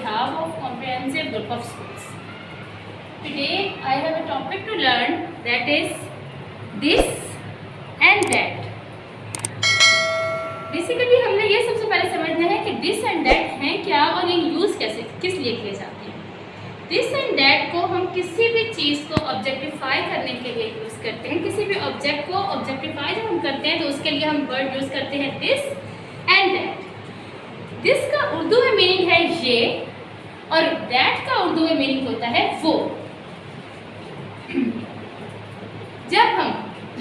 behalf of comprehensive group of schools. Today I have a topic to learn, that is this and that. Basically हमने ये सबसे पहले समझना है कि दिस एंड दैट हैं क्या और ये यूज़ कैसे किस लिए किए जाते हैं। दिस एंड दैट को हम किसी भी चीज़ को ऑब्जेक्टिफाई करने के लिए यूज़ करते हैं। किसी भी ऑब्जेक्ट को ऑब्जेक्टिफाई जब हम करते हैं तो उसके लिए हम वर्ड यूज़ करते हैं दिस एंड दैट। दिस का उर्दू में मीनिंग है ये और दैट का उर्दू में मीनिंग होता है वो। जब हम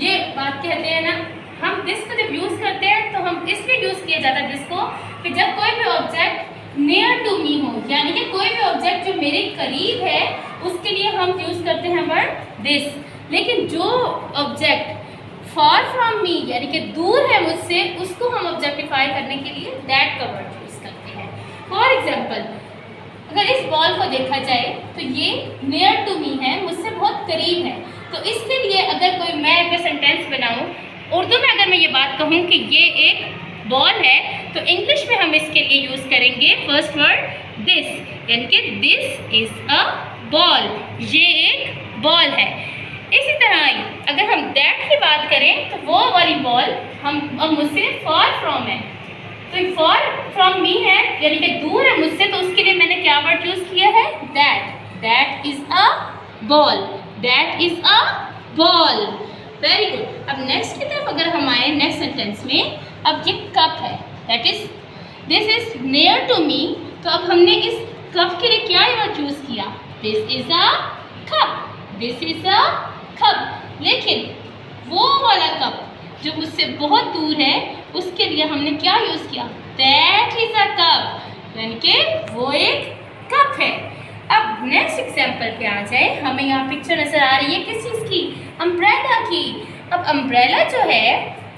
ये बात कहते हैं ना, हम दिस को जब यूज़ करते हैं तो हम इसलिए यूज़ किया जाता है दिस को कि जब कोई भी ऑब्जेक्ट नियर टू मी हो, यानी कि कोई भी ऑब्जेक्ट जो मेरे करीब है उसके लिए हम यूज़ करते हैं वर्ड दिस। लेकिन जो ऑब्जेक्ट फार फ्रॉम मी यानी कि दूर है मुझसे, उसको हम ऑब्जेक्टिफाई करने के लिए दैट का वर्ड यूज़ करते हैं। फॉर एग्जाम्पल, अगर इस बॉल को देखा जाए तो ये नियर टू मी है, मुझसे बहुत करीब है। तो इसके लिए अगर कोई मैं अगर सेंटेंस बनाऊँ उर्दू में, अगर मैं ये बात कहूँ कि ये एक बॉल है, तो इंग्लिश में हम इसके लिए यूज़ करेंगे फर्स्ट वर्ड दिस, यानी कि दिस इज़ अ बॉल, ये एक बॉल है। इसी तरह अगर हम दैट की बात करें तो वो वाली बॉल हम अब मुझसे फार फ्रॉम है, तो फार फ्रॉम मी है यानी कि दूर है मुझसे, तो उसके लिए मैंने क्या वर्ड यूज़ किया है that. That is a ball, that is a ball. Very good. अब नेक्स्ट की तरफ अगर हम आए नेक्स्ट सेंटेंस में, अब ये कप है, that is this is near to me, तो अब हमने इस कप के लिए क्या वर्ड यूज़ किया, this is a cup, this is a cup. लेकिन वो वाला कप जो मुझसे बहुत दूर है उसके लिए हमने क्या यूज़ किया, दैट इज अ कप, यानी कि वो एक कप है। अब नेक्स्ट एग्जाम्पल पे आ जाए, हमें यहाँ पिक्चर नज़र आ रही है किस चीज़ की, अम्ब्रेला की। अब अम्ब्रेला जो है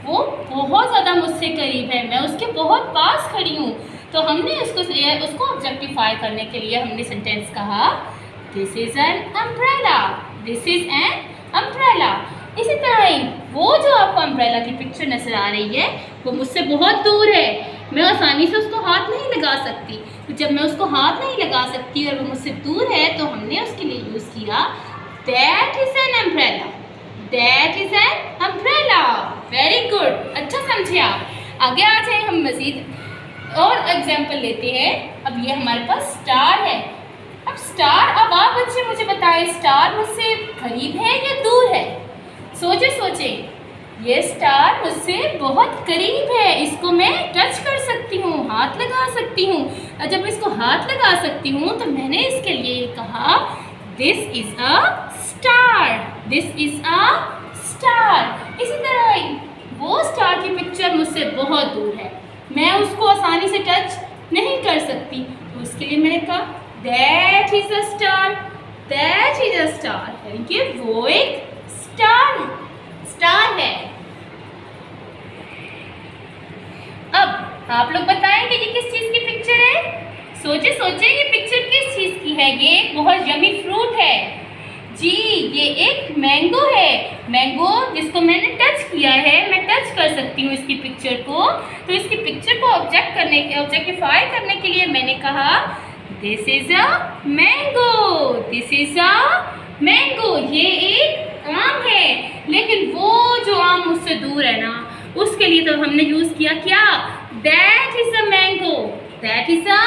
वो बहुत ज़्यादा मुझसे करीब है, मैं उसके बहुत पास खड़ी हूँ, तो हमने उसको ऑब्जेक्टिफाई करने के लिए हमने सेंटेंस कहा this is an umbrella, this is an umbrella. इसी तरह ही वो जो आपको अम्ब्रेला की पिक्चर नज़र आ रही है वो मुझसे बहुत दूर है, मैं आसानी से उसको हाथ नहीं लगा सकती। तो जब मैं उसको हाथ नहीं लगा सकती और वो मुझसे दूर है तो हमने उसके लिए यूज़ किया that is an umbrella, that is an umbrella. Very good, अच्छा समझे आप। आगे आ जाए, हम मज़ीद और एग्जाम्पल लेते हैं। अब ये हमारे पास स्टार है। अब स्टार, अब आप बच्चे मुझे बताएं स्टार मुझसे करीब है या दूर है। सोचे सोचे, ये स्टार मुझसे बहुत करीब है, इसको मैं टच कर सकती हूँ, हाथ लगा सकती हूँ। और जब इसको हाथ लगा सकती हूँ तो मैंने इसके लिए कहा this is a star, this is a star. इसी तरह वो स्टार की पिक्चर मुझसे बहुत दूर है, मैं उसको आसानी से टच नहीं कर सकती, तो उसके लिए मैंने कहा that is a star, that is a star, यानी कि वो एक स्टार है। अब आप लोग बताएं कि ये किस चीज़ की पिक्चर है। सोचे सोचे, ये पिक्चर किस चीज़ की है। ये एक बहुत यमी फ्रूट है जी, ये एक मैंगो है, मैंगो जिसको मैंने टच किया है, मैं टच कर सकती हूँ इसकी पिक्चर को। तो इसकी पिक्चर को ऑब्जेक्टिफाई करने के लिए मैंने कहा this is a mango, this is a mango. ये एक आम है, लेकिन वो जो आम मुझसे दूर है ना, उसके लिए तो हमने यूज़ किया क्या, that is a mango, that is a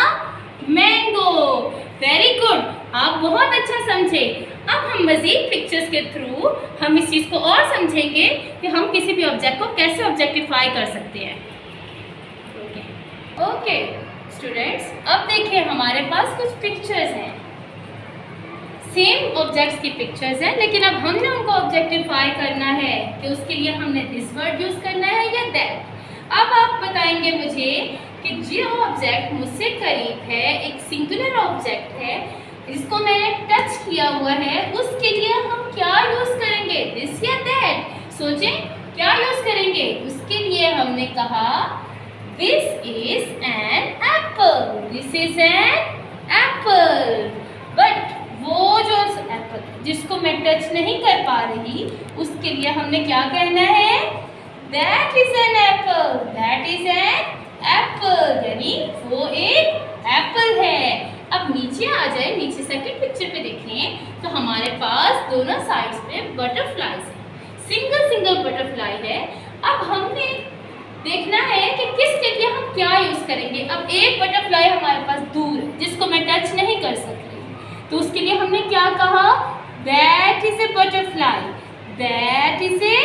mango. Very good, आप बहुत अच्छा समझे। अब हम मज़ीद पिक्चर्स के थ्रू हम इस चीज़ को और समझेंगे कि हम किसी भी ऑब्जेक्ट को कैसे ऑब्जेक्टिफाई कर सकते हैं। ओके स्टूडेंट्स, अब देखिए हमारे पास कुछ पिक्चर्स हैं, सेम ऑब्जेक्ट्स की पिक्चर्स हैं, लेकिन अब हमने उनको ऑब्जेक्टिफाई करना है कि उसके लिए हमने दिस वर्ड यूज़ करना है या दैट। अब आप बताएंगे मुझे कि जो ऑब्जेक्ट मुझसे करीब है, एक सिंगुलर ऑब्जेक्ट है, जिसको मैंने टच किया हुआ है, उसके लिए हम क्या यूज़ करेंगे, दिस या दैट। सोचें क्या यूज़ करेंगे। उसके लिए हमने कहा this is an apple, this is an apple. But वो जो एप्पल जिसको मैं टच नहीं कर पा रही, उसके लिए हमने क्या कहना है, that is an apple, that is an apple, यानी वो एक एप्पल है। अब सेकंड पिक्चर पे देखें तो हमारे पास दोनों साइड्स पे बटरफ्लाईज हैं, सिंगल सिंगल बटरफ्लाई है। अब हमने देखना है कि किसके लिए हम क्या यूज करेंगे। अब एक बटरफ्लाई हमारे पास दूर है जिसको मैं टच नहीं कर सकती, तो उसके लिए हमने क्या कहा, that is a butterfly, that is a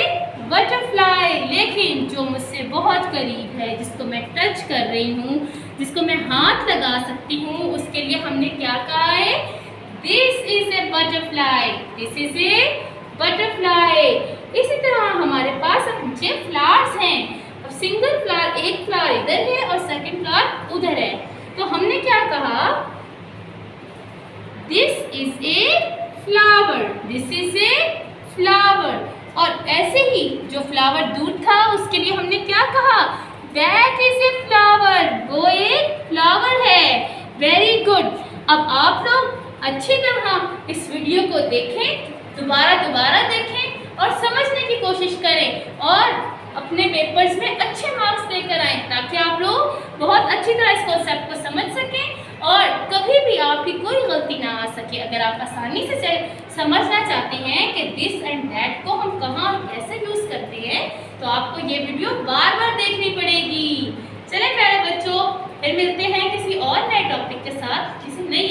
butterfly. लेकिन जो मुझसे बहुत करीब है, जिसको मैं टच कर रही हूँ, जिसको मैं हाथ लगा सकती हूँ, उसके लिए हमने क्या कहा है, this is a butterfly, this is a butterfly. इसी तरह हमारे पास अब जो फ्लावर्स हैं, अब सिंगल फ्लावर, एक फ्लावर इधर है और सेकंड फ्लावर उधर है, तो हमने क्या कहा, this is a flower, this is a flower. और ऐसे ही जो फ्लावर दूर था उसके लिए हमने क्या कहा, दैट इज ए फ्लावर, वो एक फ्लावर है। Very good. अब आप लोग अच्छी तरह इस वीडियो को देखें, दोबारा देखें और समझने की कोशिश करें और अपने पेपर्स में अच्छे मार्क्स लेकर आएं, ताकि आप लोग बहुत अच्छी तरह इस कॉन्सेप्ट को समझ सकें और कभी भी आपकी कोई गलती ना आ सके। अगर आप आसानी से समझना चाहते हैं कि दिस एंड दैट को हम कहाँ और कैसे यूज करते हैं, तो आपको ये वीडियो बार देखनी पड़ेगी। चलें प्यारे बच्चों, फिर मिलते हैं किसी और नए टॉपिक के साथ, किसी नई